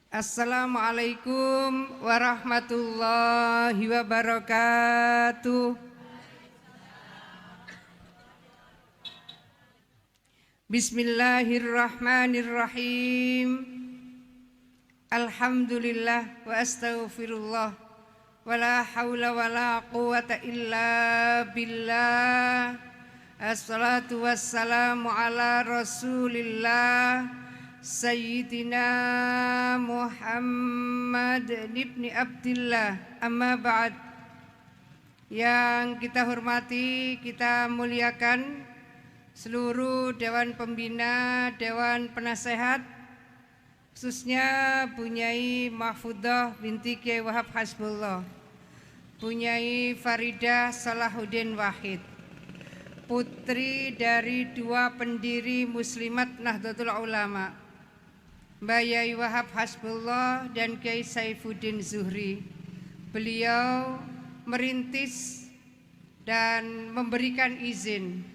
Assalamualaikum warahmatullahi wabarakatuh. Bismillahirrahmanirrahim. Alhamdulillah wa astaghfirullah wa la hawla wa la quwata illa billah. Assalatu wassalamu ala rasulillah Sayyidina Muhammad ibn Abdillah. Amma ba'd. Yang kita hormati, kita muliakan seluruh Dewan Pembina, Dewan Penasehat, khususnya Bunyai Mahfudah binti Kiai Wahab Hasbullah, Bunyai Faridah Salahuddin Wahid, putri dari dua pendiri Muslimat Nahdlatul Ulama, Mbak Yai Wahab Hasbullah dan Kiai Saifuddin Zuhri. Beliau merintis dan memberikan izin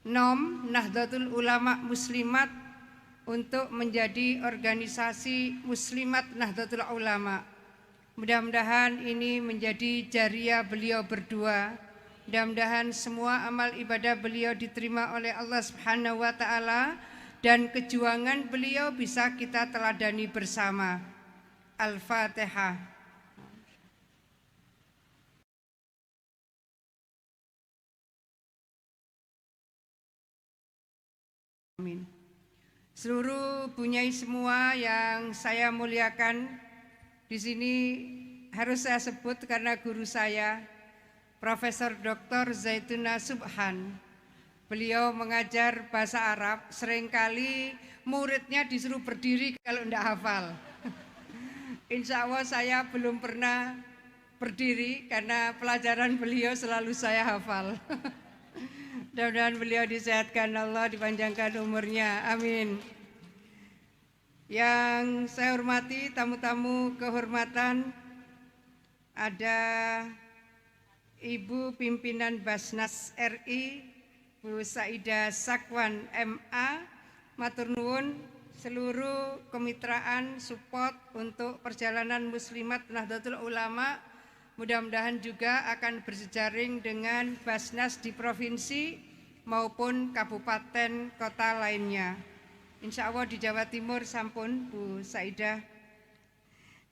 NOM Nahdlatul Ulama Muslimat untuk menjadi organisasi Muslimat Nahdlatul Ulama. Mudah-mudahan ini menjadi jariah beliau berdua. Mudah-mudahan semua amal ibadah beliau diterima oleh Allah Subhanahu wa taala dan kejuangan beliau bisa kita teladani bersama. Al-Fatihah. Amin. Seluruh bunyai semua yang saya muliakan, di sini harus saya sebut karena guru saya Profesor Dr. Zaituna Subhan. Beliau mengajar bahasa Arab, seringkali muridnya disuruh berdiri kalau tidak hafal. Insya Allah saya belum pernah berdiri karena pelajaran beliau selalu saya hafal. Mudah-mudahan beliau disehatkan Allah, dipanjangkan umurnya, amin. Yang saya hormati, tamu-tamu kehormatan, ada Ibu Pimpinan Basnas RI, Bu Saidah Sakwan MA, matur nuwun seluruh kemitraan support untuk perjalanan Muslimat Nahdlatul Ulama. Mudah-mudahan juga akan berjejaring dengan Basnas di provinsi maupun kabupaten kota lainnya. Insya Allah di Jawa Timur sampun Bu Saidah.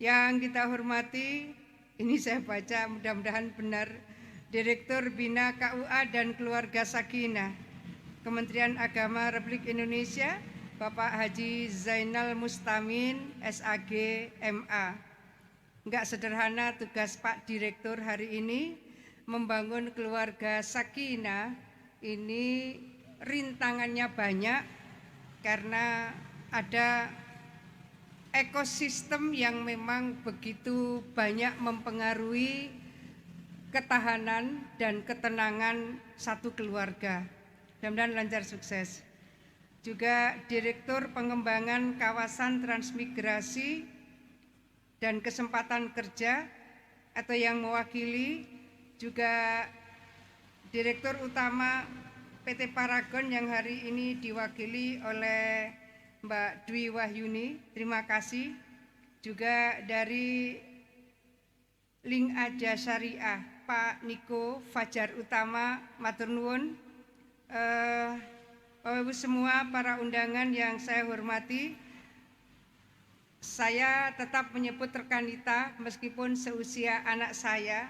Yang kita hormati, ini saya baca mudah-mudahan benar, Direktur Bina KUA dan Keluarga Sakinah, Kementerian Agama Republik Indonesia, Bapak Haji Zainal Mustamin, SAG, MA. Enggak sederhana tugas Pak Direktur hari ini, membangun keluarga Sakinah ini rintangannya banyak karena ada ekosistem yang memang begitu banyak mempengaruhi ketahanan dan ketenangan satu keluarga. Mudah-mudahan lancar sukses. Juga Direktur Pengembangan Kawasan Transmigrasi dan Kesempatan Kerja atau yang mewakili, juga Direktur Utama PT Paragon yang hari ini diwakili oleh Mbak Dwi Wahyuni, terima kasih. Juga dari Link Aja Syariah, Pak Niko Fajar Utama, matur nuwun. Bapak Ibu semua, para undangan yang saya hormati, saya tetap menyebut rekanita meskipun seusia anak saya,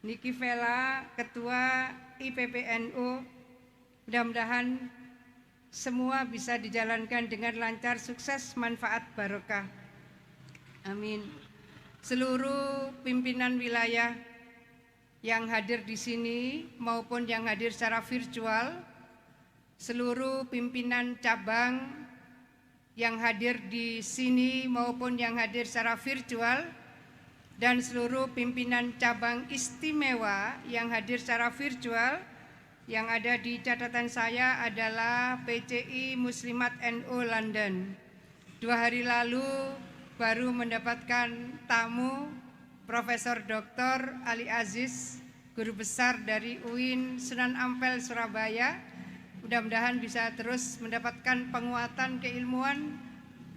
Niki Vela, Ketua IPPNU. Mudah-mudahan semua bisa dijalankan dengan lancar, sukses, manfaat, barokah. Amin. Seluruh pimpinan wilayah yang hadir di sini maupun yang hadir secara virtual, seluruh pimpinan cabang yang hadir di sini maupun yang hadir secara virtual, dan seluruh pimpinan cabang istimewa yang hadir secara virtual. Yang ada di catatan saya adalah PCI Muslimat NU London. 2 hari lalu baru mendapatkan tamu Profesor Dr. Ali Aziz, guru besar dari UIN Sunan Ampel Surabaya. Mudah-mudahan bisa terus mendapatkan penguatan keilmuan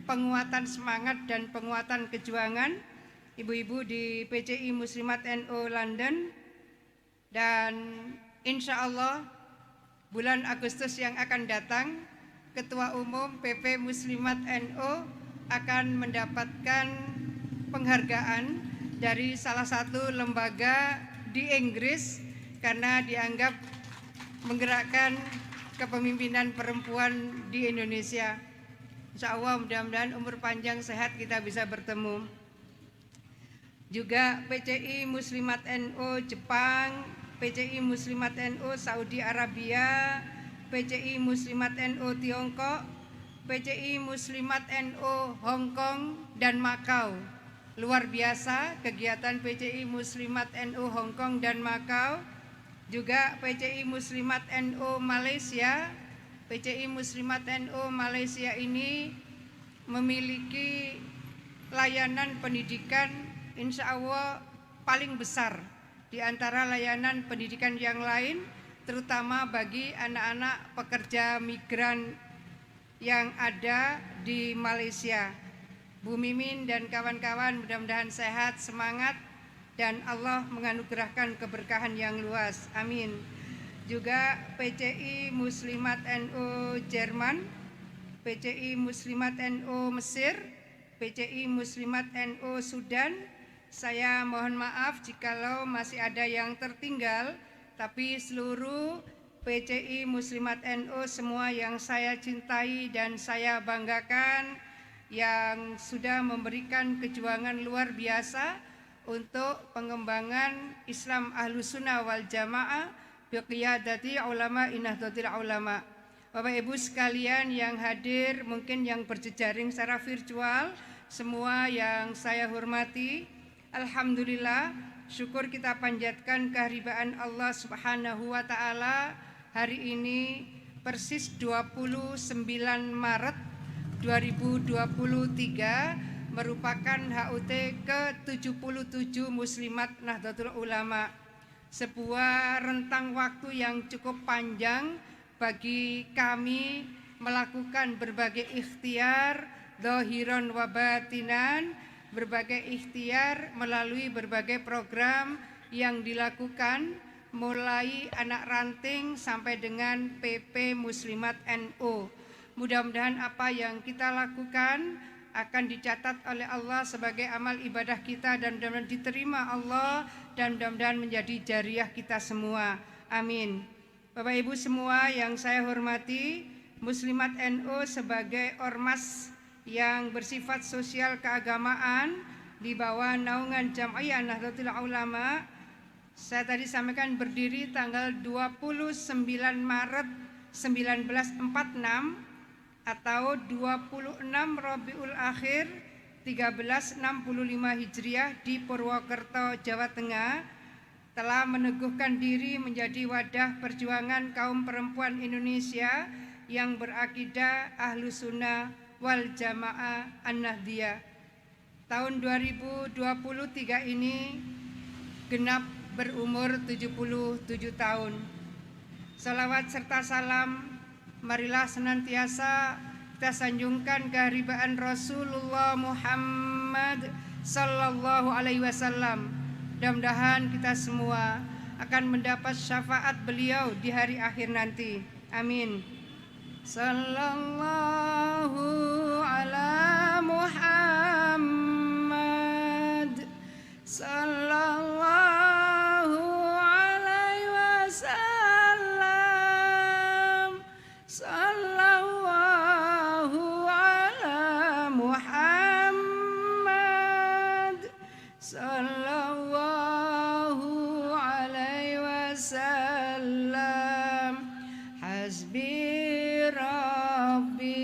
penguatan semangat dan penguatan kejuangan ibu-ibu di PCI Muslimat NU London, dan insya Allah bulan Agustus yang akan datang Ketua Umum PP Muslimat NU akan mendapatkan penghargaan dari salah satu lembaga di Inggris karena dianggap menggerakkan kepemimpinan perempuan di Indonesia. Insya Allah mudah-mudahan umur panjang sehat kita bisa bertemu. Juga PCI Muslimat NU Jepang, PCI Muslimat NU Saudi Arabia, PCI Muslimat NU Tiongkok, PCI Muslimat NU Hong Kong dan Makau. Luar biasa kegiatan PCI Muslimat NU Hong Kong dan Makau. Juga PCI Muslimat NU Malaysia. PCI Muslimat NU Malaysia ini memiliki layanan pendidikan insya Allah paling besar di antara layanan pendidikan yang lain, terutama bagi anak-anak pekerja migran yang ada di Malaysia. Bu Mimin dan kawan-kawan mudah-mudahan sehat, semangat, dan Allah menganugerahkan keberkahan yang luas. Amin. Juga PCI Muslimat NU Jerman, PCI Muslimat NU Mesir, PCI Muslimat NU Sudan. Saya mohon maaf jikalau masih ada yang tertinggal, tapi seluruh PCI Muslimat NU semua yang saya cintai dan saya banggakan, yang sudah memberikan kejuangan luar biasa untuk pengembangan Islam Ahlus Sunnah wal Jamaah biqiyadati ulama Nahdlatul Ulama. Bapak Ibu sekalian yang hadir, mungkin yang berjejaring secara virtual, semua yang saya hormati, alhamdulillah, syukur kita panjatkan kehadiran Allah Subhanahu wa taala. Hari ini persis 29 Maret 2023 merupakan HUT ke-77 Muslimat Nahdlatul Ulama. Sebuah rentang waktu yang cukup panjang bagi kami melakukan berbagai ikhtiar zahiran wa batinan, berbagai ikhtiar melalui berbagai program yang dilakukan mulai anak ranting sampai dengan PP Muslimat NU. Mudah-mudahan apa yang kita lakukan akan dicatat oleh Allah sebagai amal ibadah kita dan mudah-mudahan diterima Allah dan mudah-mudahan menjadi jariah kita semua. Amin. Bapak Ibu semua yang saya hormati, Muslimat NU sebagai ormas yang bersifat sosial keagamaan di bawah naungan Jam'iyah Nahdlatul Ulama, saya tadi sampaikan berdiri tanggal 29 Maret 1946 atau 26 Rabiul Akhir 1365 Hijriah di Purwokerto, Jawa Tengah, telah meneguhkan diri menjadi wadah perjuangan kaum perempuan Indonesia yang berakidah Ahlus Sunnah wal Jamaah An-Nahdliyah. Tahun 2023 ini genap berumur 77 tahun. Salawat serta salam marilah senantiasa kita sanjungkan kehadiran Rasulullah Muhammad sallallahu alaihi wasallam. Mudah-mudahan kita semua akan mendapat syafaat beliau di hari akhir nanti. Amin. Sallallahu ala Muhammad sallallahu alaihi wasallam. Sallallahu ala Muhammad sallallahu alaihi wasallam. Hasbi Rabbi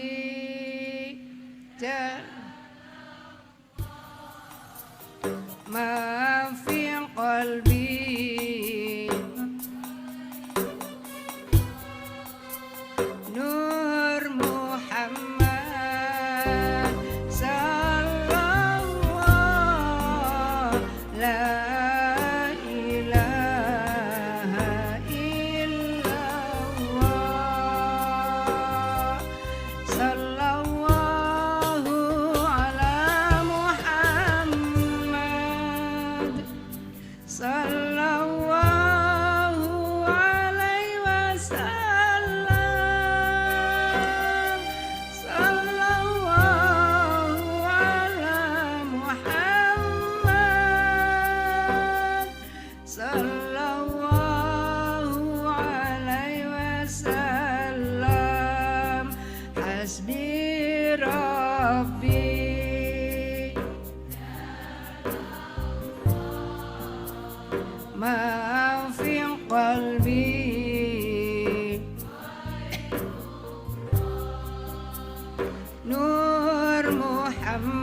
Nur Muhammad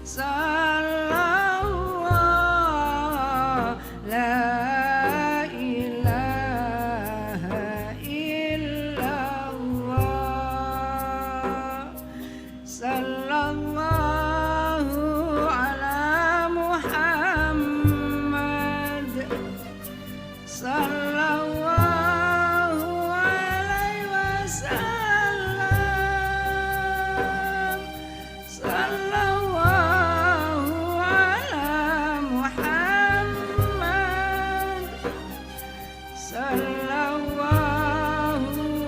sallallahu la ilaha illallah sallallahu ala Muhammad sallallahu alaihi wasallam sallallahu ala Muhammad sallallahu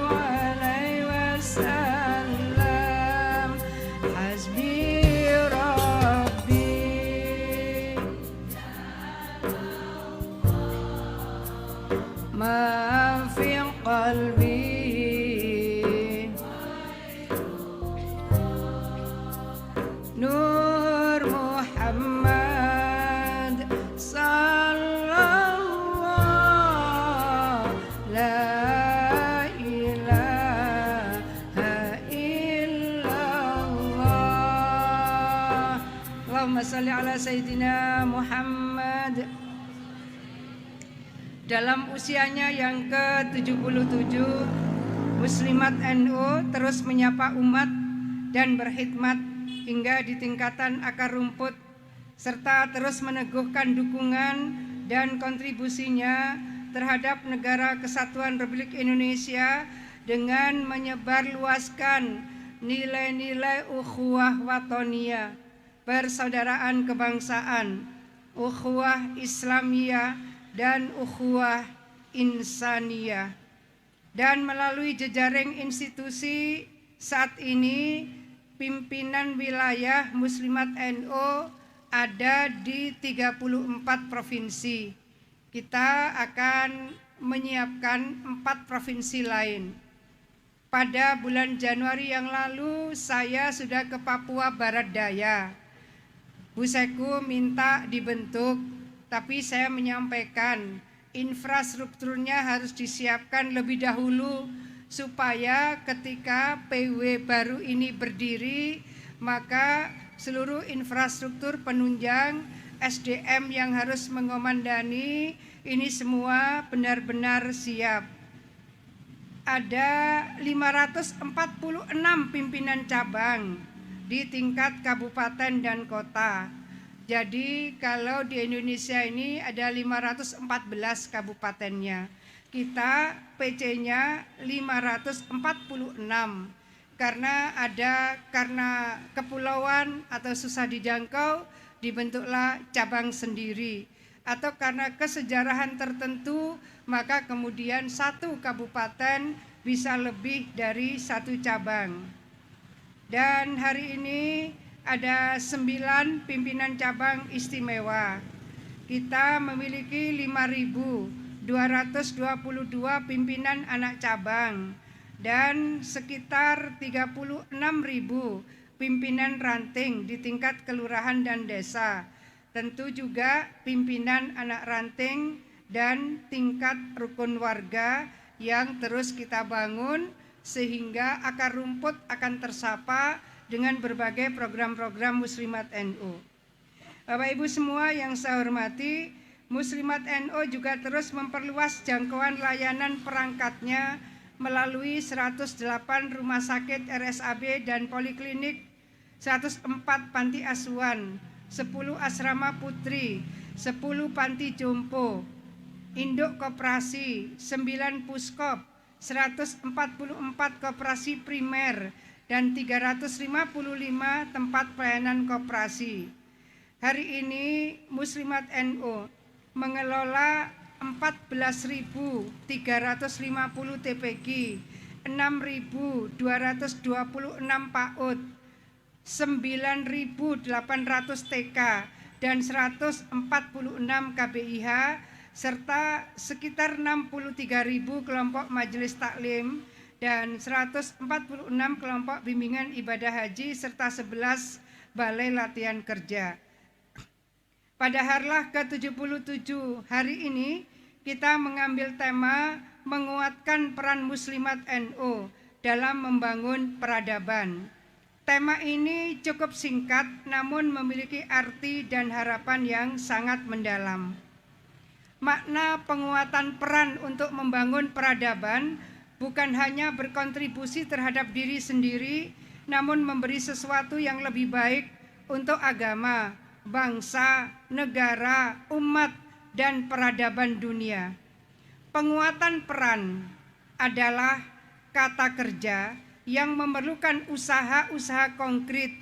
alaihi wasallam hasbi rabbi ma fi qalbi Nur Muhammad sallallahu la ilaha illallah Allahumma salli ala Sayyidina Muhammad. Dalam usianya yang ke-77, Muslimat NU terus menyapa umat dan berkhidmat hingga di tingkatan akar rumput, serta terus meneguhkan dukungan dan kontribusinya terhadap Negara Kesatuan Republik Indonesia dengan menyebarluaskan nilai-nilai ukhuwah watoniyah, persaudaraan kebangsaan, ukhuwah Islamiyah, dan ukhuwah insaniyah. Dan melalui jejaring institusi saat ini pimpinan wilayah Muslimat NU ada di 34 provinsi. Kita akan menyiapkan 4 provinsi lain. Pada bulan Januari yang lalu saya sudah ke Papua Barat Daya. Bu Seku minta dibentuk, tapi saya menyampaikan infrastrukturnya harus disiapkan lebih dahulu supaya ketika PW baru ini berdiri, maka seluruh infrastruktur penunjang SDM yang harus mengomandani ini semua benar-benar siap. Ada 546 pimpinan cabang di tingkat kabupaten dan kota. Jadi kalau di Indonesia ini ada 514 kabupatennya. Kita PC-nya 546 karena kepulauan atau susah dijangkau dibentuklah cabang sendiri, atau karena kesejarahan tertentu maka kemudian satu kabupaten bisa lebih dari satu cabang. Dan hari ini ada 9 pimpinan cabang istimewa. Kita memiliki 5.222 pimpinan anak cabang dan sekitar 36.000 pimpinan ranting di tingkat kelurahan dan desa. Tentu juga pimpinan anak ranting dan tingkat rukun warga yang terus kita bangun sehingga akar rumput akan tersapa dengan berbagai program-program Muslimat NU. Bapak Ibu semua yang saya hormati, Muslimat NU juga terus memperluas jangkauan layanan perangkatnya melalui 108 rumah sakit RSAB dan poliklinik, 104 panti asuhan, 10 asrama putri, 10 panti jompo, induk koperasi, 9 puskop, 144 koperasi primer, dan 355 tempat pelayanan koperasi. Hari ini Muslimat NU mengelola 14.350 TPG, 6.226 PAUD, 9.800 TK, dan 146 KBIH, serta sekitar 63.000 kelompok majelis taklim dan 146 kelompok bimbingan ibadah haji serta 11 balai latihan kerja. Pada harlah ke-77 hari ini kita mengambil tema menguatkan peran Muslimat NU dalam membangun peradaban. Tema ini cukup singkat namun memiliki arti dan harapan yang sangat mendalam. Makna penguatan peran untuk membangun peradaban bukan hanya berkontribusi terhadap diri sendiri, namun memberi sesuatu yang lebih baik untuk agama, bangsa, negara, umat, dan peradaban dunia. Penguatan peran adalah kata kerja yang memerlukan usaha-usaha konkret.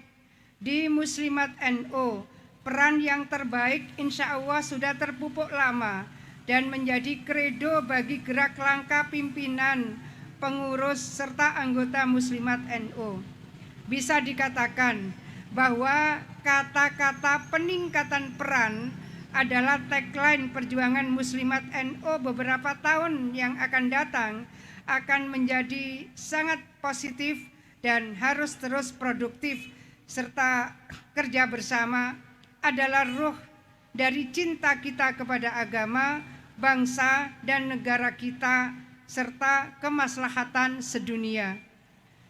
Di Muslimat NU, peran yang terbaik insya Allah sudah terpupuk lama dan menjadi kredo bagi gerak langkah pimpinan, pengurus, serta anggota Muslimat NU. Bisa dikatakan bahwa kata-kata peningkatan peran adalah tagline perjuangan Muslimat NU beberapa tahun yang akan datang, akan menjadi sangat positif dan harus terus produktif, serta kerja bersama adalah ruh dari cinta kita kepada agama, bangsa, dan negara kita, serta kemaslahatan sedunia.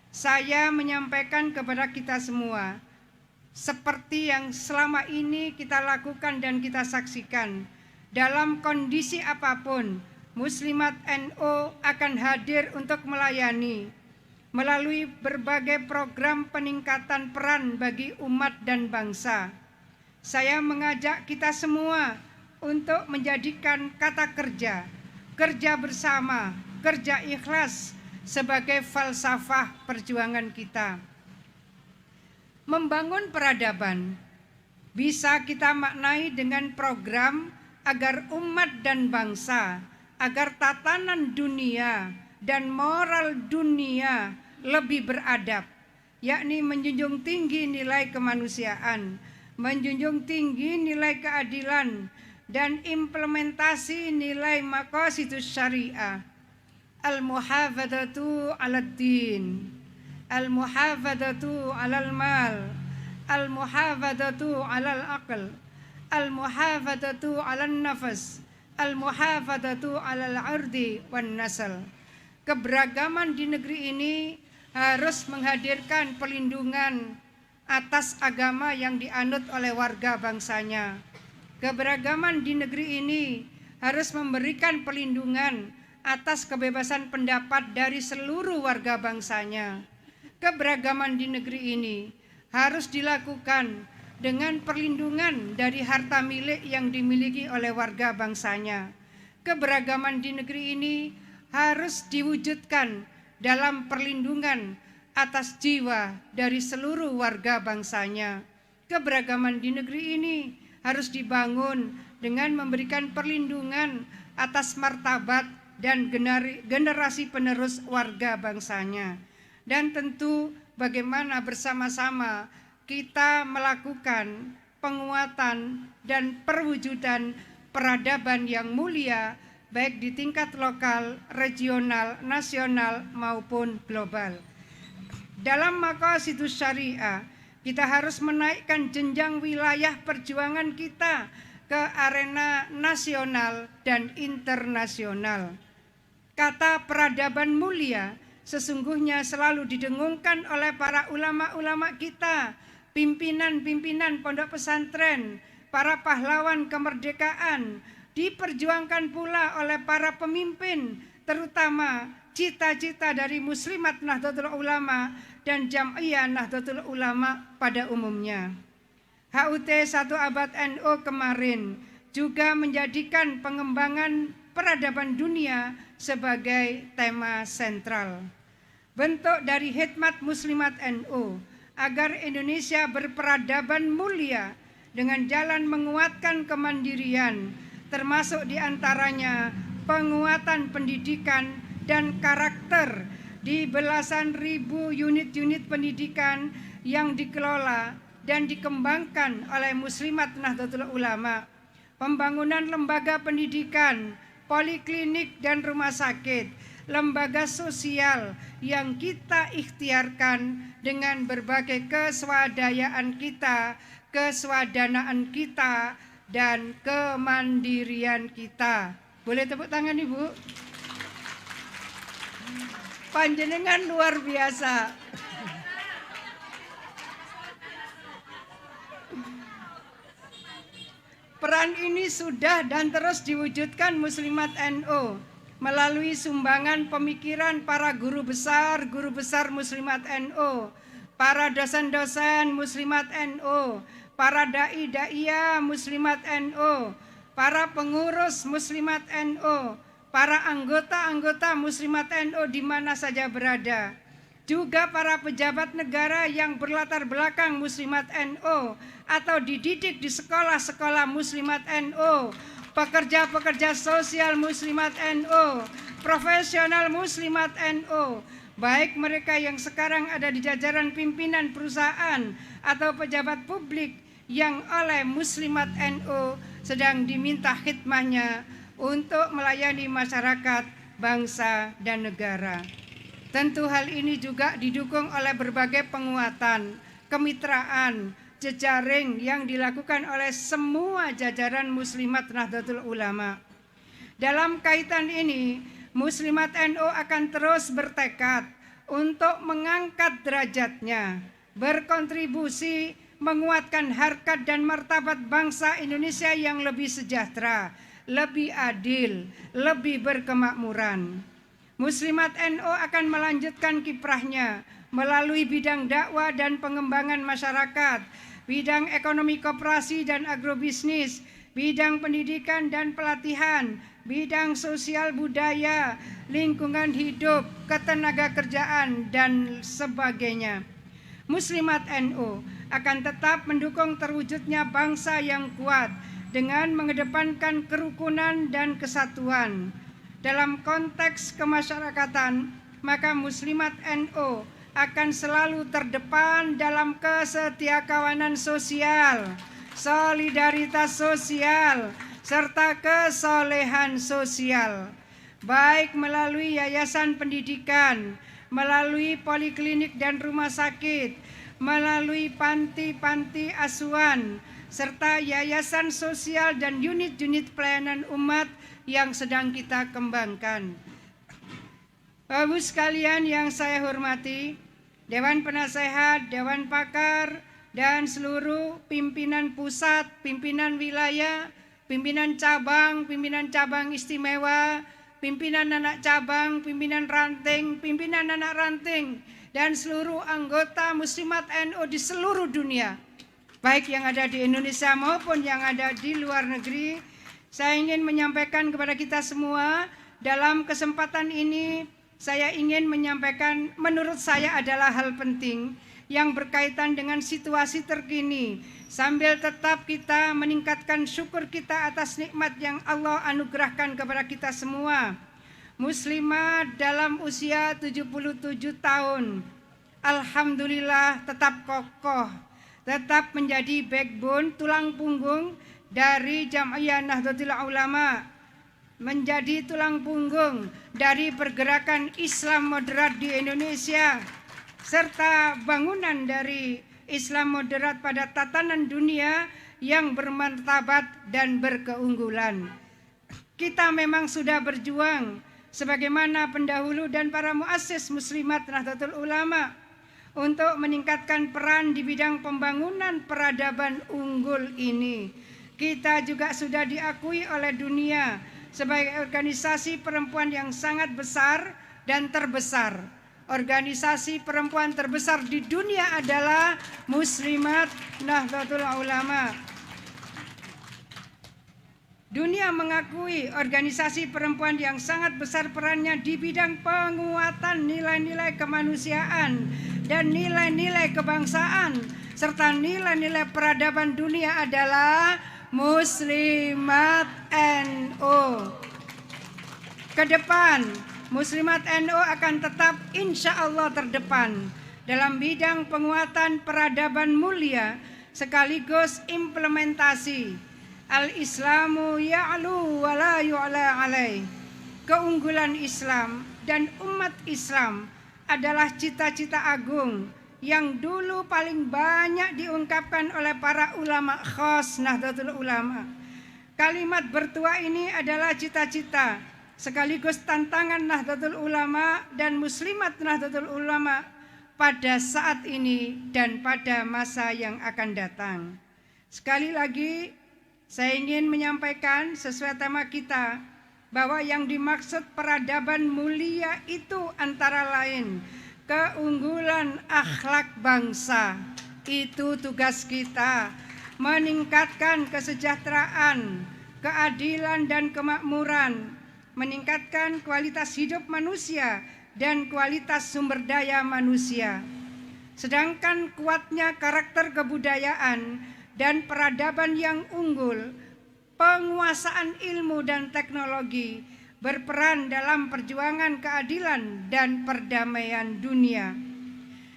Saya menyampaikan kepada kita semua, seperti yang selama ini kita lakukan dan kita saksikan, dalam kondisi apapun, Muslimat NU akan hadir untuk melayani melalui berbagai program peningkatan peran bagi umat dan bangsa. Saya mengajak kita semua untuk menjadikan kata kerja bersama, kerja ikhlas sebagai falsafah perjuangan kita. Membangun peradaban bisa kita maknai dengan program agar umat dan bangsa, agar tatanan dunia dan moral dunia lebih beradab, yakni menjunjung tinggi nilai kemanusiaan, menjunjung tinggi nilai keadilan, dan implementasi nilai maqasidus syariah. Al-muhafadzatu 'alad din, al-muhafadzatu 'alal mal, al-muhafadzatu 'alal aql, al-muhafadzatu 'alan nafas, al-muhafadzatu 'alal 'ardi wan nasl. Keberagaman di negeri ini harus menghadirkan perlindungan atas agama yang dianut oleh warga bangsanya. Keberagaman di negeri ini harus memberikan perlindungan atas kebebasan pendapat dari seluruh warga bangsanya. Keberagaman di negeri ini harus dilakukan dengan perlindungan dari harta milik yang dimiliki oleh warga bangsanya. Keberagaman di negeri ini harus diwujudkan dalam perlindungan atas jiwa dari seluruh warga bangsanya. Keberagaman di negeri ini harus dibangun dengan memberikan perlindungan atas martabat dan generasi penerus warga bangsanya. Dan tentu bagaimana bersama-sama kita melakukan penguatan dan perwujudan peradaban yang mulia baik di tingkat lokal, regional, nasional maupun global. Dalam maqasidus syariah, kita harus menaikkan jenjang wilayah perjuangan kita ke arena nasional dan internasional. Kata peradaban mulia sesungguhnya selalu didengungkan oleh para ulama-ulama kita, pimpinan-pimpinan pondok pesantren, para pahlawan kemerdekaan, diperjuangkan pula oleh para pemimpin, terutama cita-cita dari Muslimat Nahdlatul Ulama dan Jam'iyah Nahdlatul Ulama pada umumnya. HUT 1 Abad NU kemarin juga menjadikan pengembangan peradaban dunia sebagai tema sentral. Bentuk dari hikmat Muslimat NU agar Indonesia berperadaban mulia dengan jalan menguatkan kemandirian, termasuk diantaranya penguatan pendidikan dan karakter di belasan ribu unit-unit pendidikan yang dikelola dan dikembangkan oleh Muslimat Nahdlatul Ulama, pembangunan lembaga pendidikan, poliklinik dan rumah sakit, lembaga sosial yang kita ikhtiarkan dengan berbagai keswadayaan kita, keswadanaan kita, dan kemandirian kita. Boleh tepuk tangan Ibu? Panjenengan luar biasa. Peran ini sudah dan terus diwujudkan Muslimat NU melalui sumbangan pemikiran para guru besar Muslimat NU, para dosen-dosen Muslimat NU, para dai-daiyah Muslimat NU, para pengurus Muslimat NU, para anggota-anggota Muslimat NU di mana saja berada, juga para pejabat negara yang berlatar belakang Muslimat NU atau dididik di sekolah-sekolah Muslimat NU, pekerja-pekerja sosial Muslimat NU, profesional Muslimat NU, baik mereka yang sekarang ada di jajaran pimpinan perusahaan atau pejabat publik yang oleh Muslimat NU sedang diminta khidmahnya untuk melayani masyarakat, bangsa, dan negara. Tentu hal ini juga didukung oleh berbagai penguatan, kemitraan, jejaring yang dilakukan oleh semua jajaran Muslimat Nahdlatul Ulama. Dalam kaitan ini, Muslimat NU akan terus bertekad untuk mengangkat derajatnya, berkontribusi menguatkan harkat dan martabat bangsa Indonesia yang lebih sejahtera, lebih adil, lebih berkemakmuran. Muslimat NU akan melanjutkan kiprahnya melalui bidang dakwah dan pengembangan masyarakat, bidang ekonomi koperasi dan agrobisnis, bidang pendidikan dan pelatihan, bidang sosial budaya, lingkungan hidup, ketenagakerjaan, dan sebagainya. Muslimat NU akan tetap mendukung terwujudnya bangsa yang kuat dengan mengedepankan kerukunan dan kesatuan. Dalam konteks kemasyarakatan, maka Muslimat NU akan selalu terdepan dalam kesetiakawanan sosial, solidaritas sosial, serta kesolehan sosial, baik melalui yayasan pendidikan, melalui poliklinik dan rumah sakit, melalui panti-panti asuhan, serta yayasan sosial dan unit-unit pelayanan umat yang sedang kita kembangkan. Bapak Ibu sekalian yang saya hormati, Dewan Penasehat, Dewan Pakar, dan seluruh pimpinan pusat, pimpinan wilayah, pimpinan cabang istimewa, pimpinan anak cabang, pimpinan anak ranting, dan seluruh anggota Muslimat NU di seluruh dunia, baik yang ada di Indonesia maupun yang ada di luar negeri. Saya ingin menyampaikan kepada kita semua, dalam kesempatan ini saya ingin menyampaikan menurut saya adalah hal penting yang berkaitan dengan situasi terkini, sambil tetap kita meningkatkan syukur kita atas nikmat yang Allah anugerahkan kepada kita semua. Muslimat dalam usia 77 tahun, alhamdulillah tetap kokoh, tetap menjadi backbone, tulang punggung dari Jam'iyah Nahdlatul Ulama, menjadi tulang punggung dari pergerakan Islam moderat di Indonesia, serta bangunan dari Islam moderat pada tatanan dunia yang bermartabat dan berkeunggulan. Kita memang sudah berjuang sebagaimana pendahulu dan para muassis Muslimat Nahdlatul Ulama untuk meningkatkan peran di bidang pembangunan peradaban unggul ini. Kita juga sudah diakui oleh dunia sebagai organisasi perempuan yang sangat besar dan terbesar. Organisasi perempuan terbesar di dunia adalah Muslimat Nahdlatul Ulama. Dunia mengakui organisasi perempuan yang sangat besar perannya di bidang penguatan nilai-nilai kemanusiaan dan nilai-nilai kebangsaan serta nilai-nilai peradaban dunia adalah Muslimat NU. Kedepan, Muslimat NU akan tetap insya Allah terdepan dalam bidang penguatan peradaban mulia sekaligus implementasi Al-Islamu ya'lu wa la yu'la alaih. Keunggulan Islam dan umat Islam adalah cita-cita agung yang dulu paling banyak diungkapkan oleh para ulama khas Nahdlatul Ulama. Kalimat bertua ini adalah cita-cita sekaligus tantangan Nahdlatul Ulama dan Muslimat Nahdlatul Ulama pada saat ini dan pada masa yang akan datang. Sekali lagi saya ingin menyampaikan sesuai tema kita bahwa yang dimaksud peradaban mulia itu antara lain keunggulan akhlak bangsa. Itu tugas kita, meningkatkan kesejahteraan, keadilan dan kemakmuran, meningkatkan kualitas hidup manusia dan kualitas sumber daya manusia. Sedangkan kuatnya karakter kebudayaan dan peradaban yang unggul, penguasaan ilmu dan teknologi berperan dalam perjuangan keadilan dan perdamaian dunia.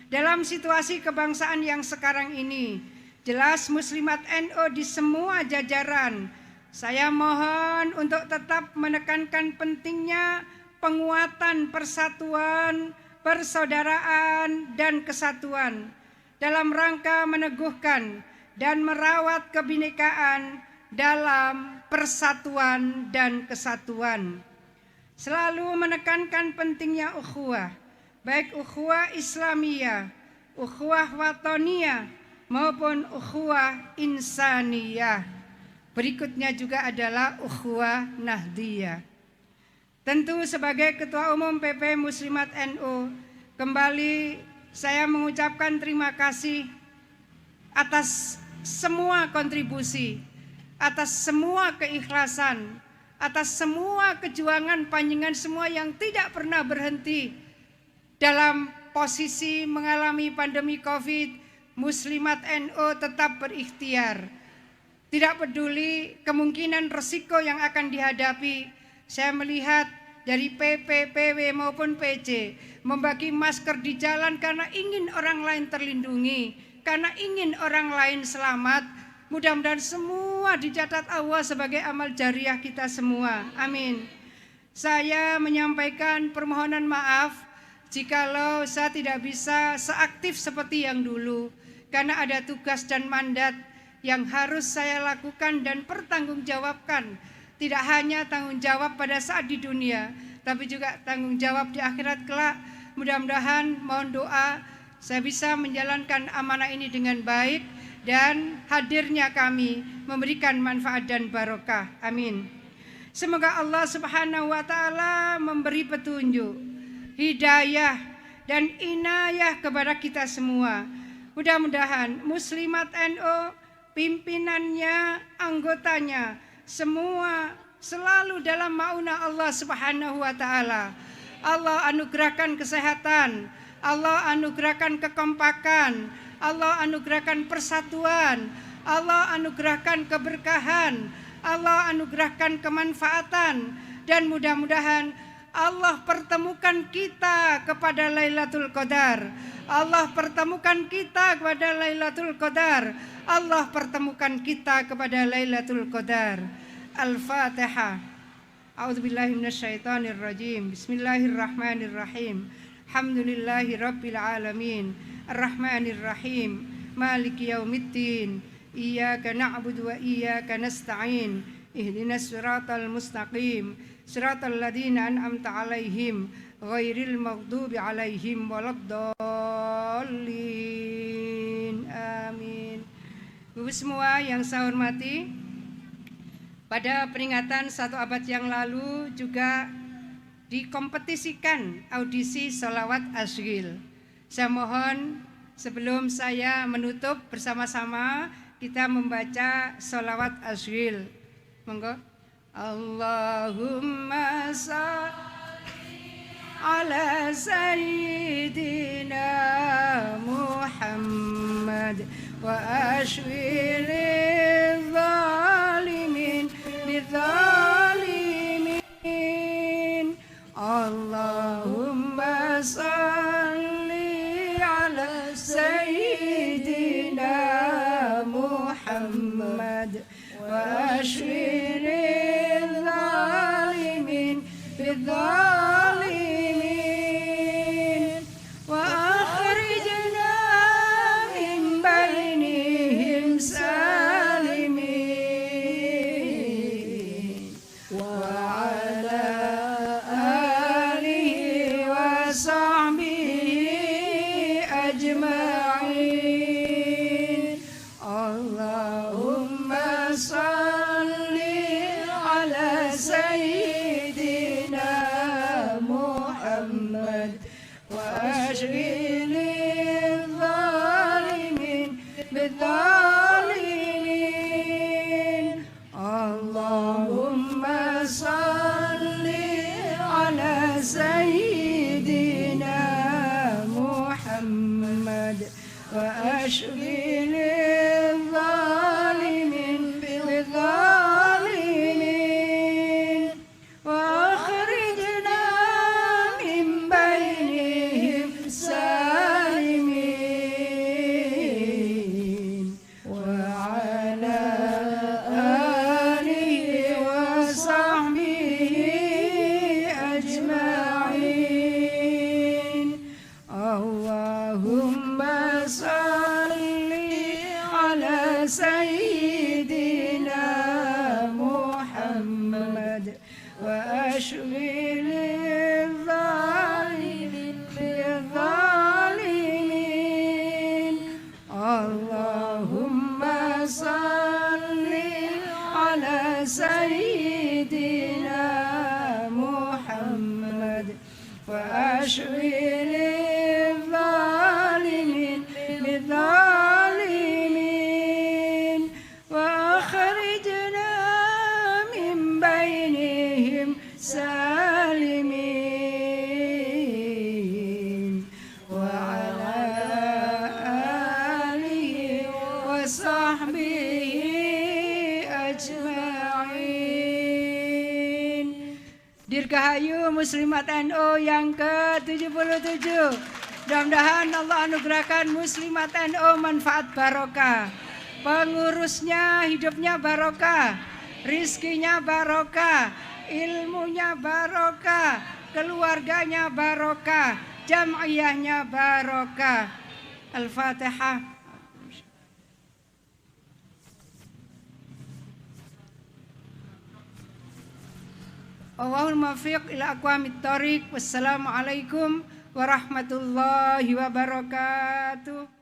Dalam situasi kebangsaan yang sekarang ini, jelas Muslimat NU di semua jajaran, saya mohon untuk tetap menekankan pentingnya penguatan persatuan, persaudaraan, dan kesatuan dalam rangka meneguhkan dan merawat kebinekaan dalam persatuan dan kesatuan. Selalu menekankan pentingnya ukhuwah, baik ukhuwah Islamiyah, ukhuwah watoniyah, maupun ukhuwah insaniyah. Berikutnya juga adalah ukhuwah nahdiyah. Tentu sebagai Ketua Umum PP Muslimat NU, kembali saya mengucapkan terima kasih atas semua kontribusi, atas semua keikhlasan, atas semua kejuangan panjenengan semua yang tidak pernah berhenti dalam posisi mengalami pandemi COVID. Muslimat NU tetap berikhtiar, tidak peduli kemungkinan resiko yang akan dihadapi. Saya melihat dari PP, PW maupun PC membagi masker di jalan karena ingin orang lain terlindungi, karena ingin orang lain selamat. Mudah-mudahan semua dicatat Allah sebagai amal jariah kita semua. Amin. Saya menyampaikan permohonan maaf jikalau saya tidak bisa seaktif seperti yang dulu, karena ada tugas dan mandat yang harus saya lakukan dan pertanggungjawabkan. Tidak hanya tanggung jawab pada saat di dunia, tapi juga tanggung jawab di akhirat kelak. Mudah-mudahan mohon doa saya bisa menjalankan amanah ini dengan baik dan hadirnya kami memberikan manfaat dan barokah. Amin. Semoga Allah Subhanahu wa taala memberi petunjuk, hidayah dan inayah kepada kita semua. Mudah-mudahan Muslimat NU, pimpinannya, anggotanya, semua selalu dalam maunah Allah Subhanahu wa taala. Allah anugerahkan kesehatan, Allah anugerahkan kekompakan, Allah anugerahkan persatuan, Allah anugerahkan keberkahan, Allah anugerahkan kemanfaatan, dan mudah-mudahan Allah pertemukan kita kepada Lailatul Qadar. Allah pertemukan kita kepada Lailatul Qadar. Allah pertemukan kita kepada Lailatul Qadar. Al-Fatihah. A'udzubillahi minasyaitonir rajim. Bismillahirrahmanirrahim. Alhamdulillahi rabbil alamin. Arrahmanir rahim. Maliki yaumiddin. Iyyaka na'budu wa iyyaka nasta'in. Ihdinas siratal mustaqim. Siratal ladzina an'amta 'alaihim ghairil maghdubi 'alaihim waladdallin. Amin. Ibu semua yang saya hormati, pada peringatan 1 abad yang lalu juga dikompetisikan audisi sholawat asyghil. Saya mohon sebelum saya menutup bersama-sama kita membaca sholawat asyghil. Monggo. Allahumma shalli ala sayyidina Muhammad wa ashwil zalimin bidzalimin. Allahumma shalli ala sayyidina Muhammad wa ashwil zalimin bidzalimin wa akhrijna min bainihim salimin. تشويل الظالمين للظالمين وأخرجنا من بينهم سالمين وعلى آله وصحبه أجمعين. Dirgahayu Muslimat NU yang ke-77. Mudah-mudahan Allah anugerahkan Muslimat NU manfaat barokah. Pengurusnya hidupnya barokah, rizkinya barokah, ilmunya barokah, keluarganya barokah, jam'iyahnya barokah. Al-Fatihah. Wallahul muwaffiq ila aqwamit thoriq. Wassalamualaikum warahmatullahi wabarakatuh.